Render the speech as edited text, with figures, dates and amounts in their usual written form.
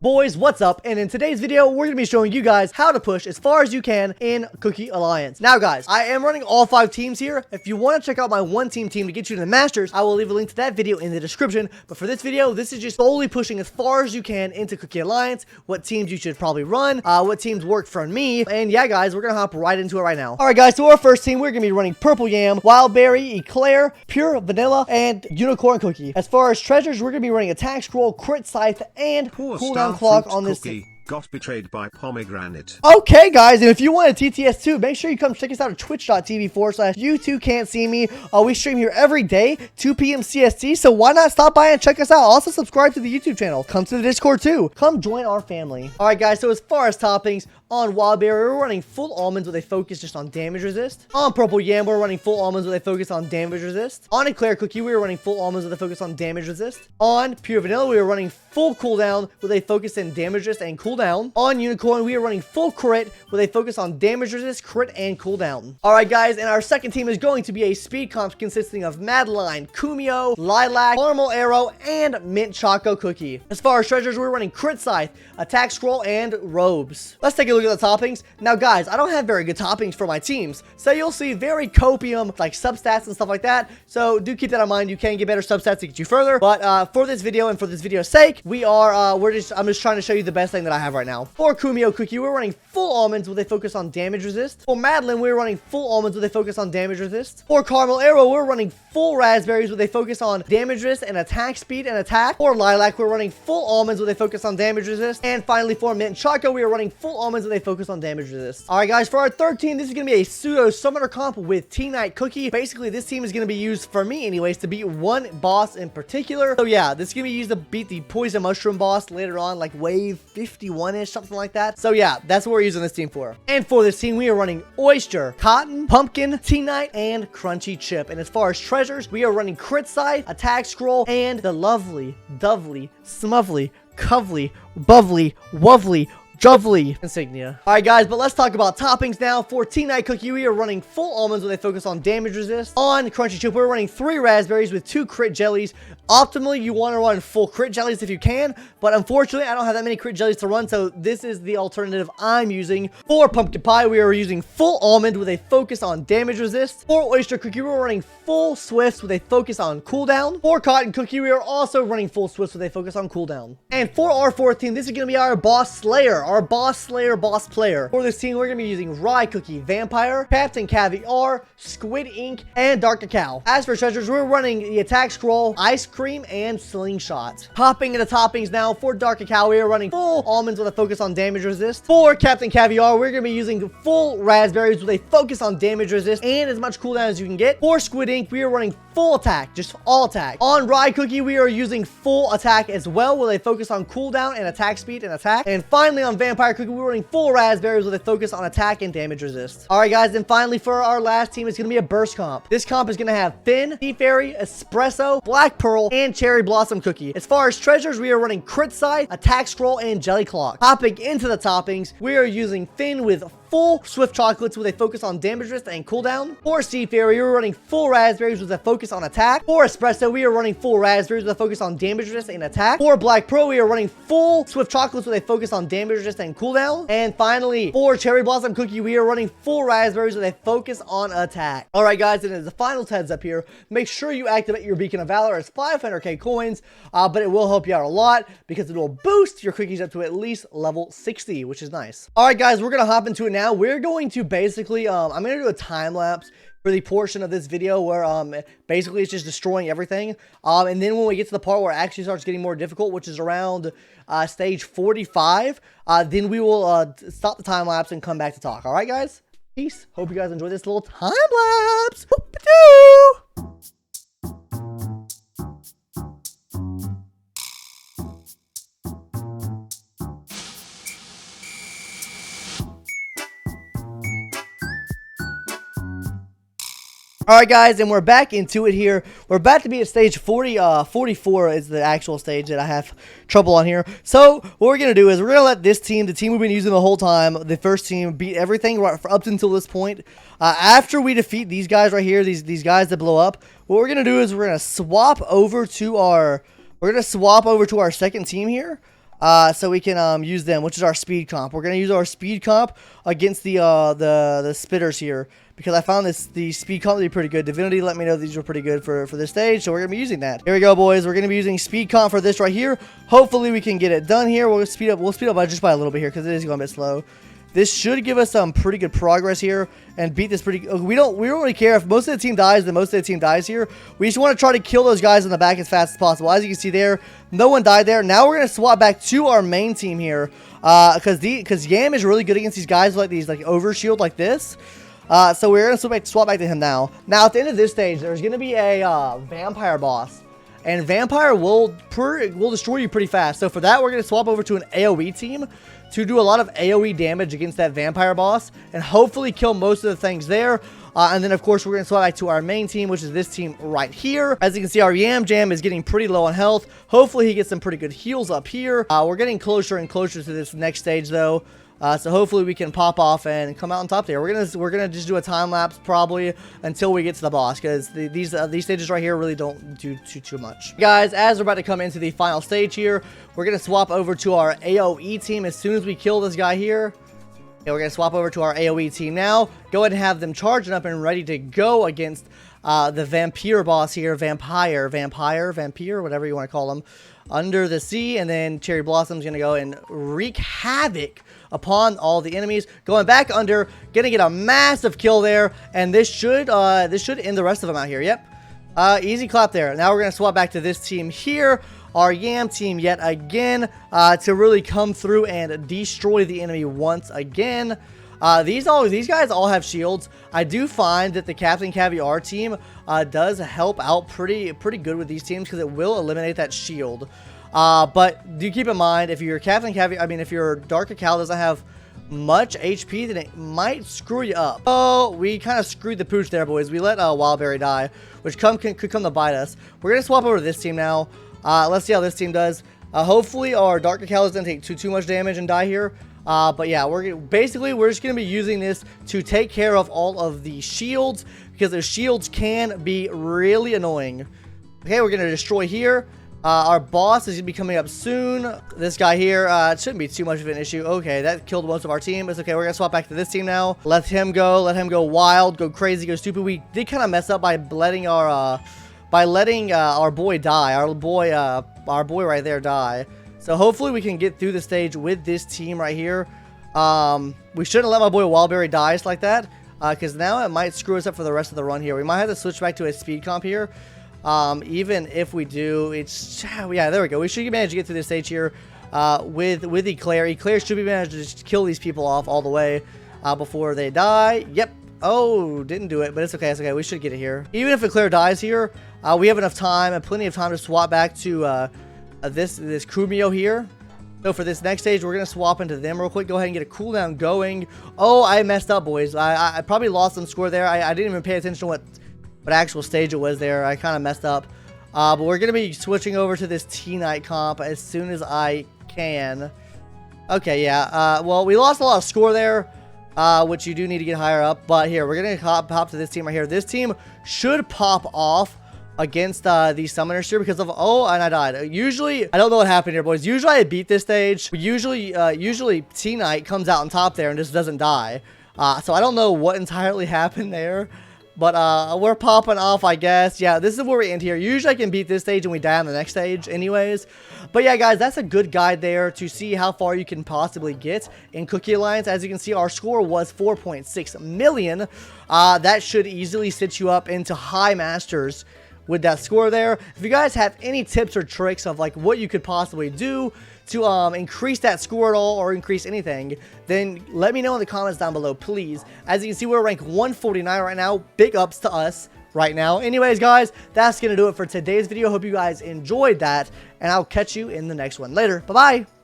Boys, what's up? And in today's video, we're going to be showing you guys how to push as far as you can in Cookie Alliance. Now guys, I am running all 5 teams here. If you want to check out my one team to get you to the Masters, I will leave a link to that video in the description. But for this video, this is just solely pushing as far as you can into Cookie Alliance, what teams you should probably run, what teams work for me. And yeah guys, we're going to hop right into it right now. Alright guys, so our first team, we're going to be running Purple Yam, Wild Berry, Eclair, Pure Vanilla, and Unicorn Cookie. As far as treasures, we're going to be running Attack Scroll, Crit Scythe, and Cooldown Clock on this team. Got betrayed by pomegranate. Okay guys, and if you want a TTS too, make sure you come check us out at twitch.tv/you2can'tseeme. We stream here every day, 2 p.m. CST, so why not stop by and check us out? Also subscribe to the YouTube channel. Come to the Discord too. Come join our family. Alright guys, so as far as toppings, on Wild Berry, we're running full almonds with a focus just on damage resist. On Purple Yam, we're running full almonds with a focus on damage resist. On Eclair Cookie, we are running full almonds with a focus on damage resist. On Pure Vanilla, we are running full cooldown with a focus in damage resist and cooldown. On Unicorn, we are running full crit with a focus on damage resist, crit, and cooldown. Alright guys, and our second team is going to be a speed comp consisting of Madeline, Kumio, Lilac, Caramel Arrow, and Mint Choco Cookie. As far as treasures, we're running Crit Scythe, Attack Scroll, and Robes. Let's take a look at the toppings. Now guys, I don't have very good toppings for my teams, so you'll see very copium like substats and stuff like that, so do keep that in mind. You can get better substats to get you further, but for this video and for this video's sake, I'm just trying to show you the best thing that I have right now. For Kumio Cookie, we're running full almonds with a focus on damage resist. For Madeline, we're running full almonds with a focus on damage resist. For Caramel Arrow, we're running full raspberries with a focus on damage resist and attack speed and attack. For Lilac, we're running full almonds with a focus on damage resist. And finally, for Mint Choco, we are running full almonds with a focus on damage resist. Alright guys, for our third team, this is going to be a pseudo summoner comp with T-Knight Cookie. Basically, this team is going to be used, for me anyways, to beat one boss in particular. So yeah, this is going to be used to beat the Poison Mushroom boss later on, like wave 51-ish, something like that. So yeah, that's what we're using this team for. And for this team, we are running Oyster, Cotton, Pumpkin, T-Knight, and Crunchy Chip. And as far as treasures, we are running Crit Scythe, Attack Scroll, and the lovely, dovely, smovely, covely, buvly, wovely, Jovely insignia. Alright guys, but let's talk about toppings now. For T-Knight Cookie, we are running full almonds with a focus on damage resist. On Crunchy Chip, we're running 3 raspberries with 2 crit jellies. Optimally, you want to run full crit jellies if you can, but unfortunately, I don't have that many crit jellies to run, so this is the alternative I'm using. For Pumpkin Pie, we are using full almond with a focus on damage resist. For Oyster Cookie, we're running full swifts with a focus on cooldown. For Cotton Cookie, we are also running full swifts with a focus on cooldown. And for our fourth team, this is going to be our Boss Slayer, boss player. For this team, we're going to be using Rye Cookie, Vampire, Captain Caviar, Squid Ink, and Dark Cacao. As for treasures, we're running the Attack Scroll, Ice Cream, and Slingshot. Hopping into toppings now, for Dark Cacao, we are running full almonds with a focus on damage resist. For Captain Caviar, we're going to be using full raspberries with a focus on damage resist and as much cooldown as you can get. For Squid Ink, we are running full attack, just all attack. On Rye Cookie, we are using full attack as well with a focus on cooldown and attack speed and attack. And finally, on Vampire Cookie, we're running full raspberries with a focus on attack and damage resist. Alright guys, and finally for our last team, it's going to be a burst comp. This comp is going to have Finn, Sea Fairy, Espresso, Black Pearl, and Cherry Blossom Cookie. As far as treasures, we are running Crit Scythe, Attack Scroll, and Jelly Clock. Hopping into the toppings, we are using Finn with full Swift Chocolates with a focus on damage resist and cooldown. For Sea Fairy, we're running full raspberries with a focus on attack. For Espresso, we are running full raspberries with a focus on damage resist and attack. For Black Pearl, we are running full Swift Chocolates with a focus on damage resist and cooldown. And finally, for Cherry Blossom Cookie, we are running full raspberries with a focus on attack. Alright guys, and as a final heads up here, make sure you activate your Beacon of Valor. It's 500k coins, but it will help you out a lot because it will boost your cookies up to at least level 60, which is nice. Alright guys, we're going to hop into it now. We're going to basically, I'm going to do a time lapse for the portion of this video where basically it's just destroying everything. And then when we get to the part where it actually starts getting more difficult, which is around stage 45, then we will stop the time lapse and come back to talk. All right, guys? Peace. Hope you guys enjoyed this little time lapse. Whoop-a-doo! Alright guys, and we're back into it here. We're about to be at stage 44 is the actual stage that I have trouble on here. So, what we're going to do is we're going to let this team, the team we've been using the whole time, the first team, beat everything right up until this point. After we defeat these guys right here, these guys that blow up, what we're going to do is we're going to swap over to our second team here. So we can use them, which is our speed comp. We're gonna use our speed comp against the spitters here, because I found the speed comp to be pretty good. Divinity let me know these were pretty good for this stage, so we're gonna be using that. Here we go, boys. We're gonna be using speed comp for this right here. Hopefully we can get it done here. We'll speed up just by a little bit here, because it is going a bit slow. This should give us some pretty good progress here and beat this pretty. We don't really care if most of the team dies. Then most of the team dies here. We just want to try to kill those guys in the back as fast as possible. As you can see there, no one died there. Now we're gonna swap back to our main team here, because Yam is really good against these guys like these overshield like this. So we're gonna swap back to him now. Now at the end of this stage, there's gonna be a vampire boss. And Vampire will destroy you pretty fast. So for that, we're going to swap over to an AoE team to do a lot of AoE damage against that Vampire boss. And hopefully kill most of the things there. And then, of course, we're going to swap back to our main team, which is this team right here. As you can see, our Yam Jam is getting pretty low on health. Hopefully, he gets some pretty good heals up here. We're getting closer and closer to this next stage, though. So hopefully we can pop off and come out on top there. We're gonna just do a time lapse probably until we get to the boss, because these stages right here really don't do too much. Guys, as we're about to come into the final stage here, we're gonna swap over to our AoE team as soon as we kill this guy here. Okay, we're gonna swap over to our AoE team now. Go ahead and have them charging up and ready to go against the Vampire boss here, Vampire, whatever you want to call him, under the sea. And then Cherry Blossom's gonna go and wreak havoc upon all the enemies. Going back under, gonna get a massive kill there, and this should end the rest of them out here. Yep, easy clap there. Now we're gonna swap back to this team here, our Yam team yet again, to really come through and destroy the enemy once again. These guys all have shields. I do find that the Captain Caviar team does help out pretty good with these teams, because it will eliminate that shield. But do keep in mind, if your Captain Caviar, if your Dark Cal doesn't have much HP, then it might screw you up. Oh, we kind of screwed the pooch there, boys. We let Wildberry die, which could come to bite us. We're gonna swap over to this team now. Let's see how this team does. Hopefully our Dark Cal doesn't take too much damage and die here. But yeah, we're just gonna be using this to take care of all of the shields, because those shields can be really annoying. Okay, we're gonna destroy here. Our boss is going to be coming up soon. This guy here, it shouldn't be too much of an issue. Okay, that killed most of our team. It's okay. We're going to swap back to this team now. Let him go wild, go crazy, go stupid. We did kind of mess up by letting our boy die. Our boy right there die. So hopefully we can get through the stage with this team right here. We shouldn't let my boy Wildberry die just like that, because now it might screw us up for the rest of the run here. We might have to switch back to a speed comp here. Even if we do, yeah, there we go. We should manage to get through this stage here with Eclair. Eclair should be managed to just kill these people off all the way before they die. Yep. Oh, didn't do it, but it's okay. It's okay. We should get it here. Even if Eclair dies here, we have enough time and plenty of time to swap back to this Kumio here. So for this next stage, we're going to swap into them real quick. Go ahead and get a cooldown going. Oh, I messed up, boys. I probably lost some score there. I didn't even pay attention to what actual stage it was there. I kind of messed up. But we're going to be switching over to this T-Night comp as soon as I can. Okay, yeah. Well, we lost a lot of score there, which you do need to get higher up. But here, we're going to hop to this team right here. This team should pop off against these summoners here because of... Oh, and I died. Usually, I don't know what happened here, boys. Usually, I beat this stage. But usually T-Night comes out on top there and just doesn't die. So I don't know what entirely happened there. But we're popping off, I guess. Yeah, this is where we end here. Usually I can beat this stage and we die on the next stage anyways. But yeah, guys, that's a good guide there to see how far you can possibly get in Cookie Alliance. As you can see, our score was 4.6 million. That should easily sit you up into high masters with that score there. If you guys have any tips or tricks of like what you could possibly do to increase that score at all or increase anything, then let me know in the comments down below, please. As you can see, we're ranked 149 right now. Big ups to us right now. Anyways, guys, that's gonna do it for today's video. Hope you guys enjoyed that, and I'll catch you in the next one. Later. Bye-bye.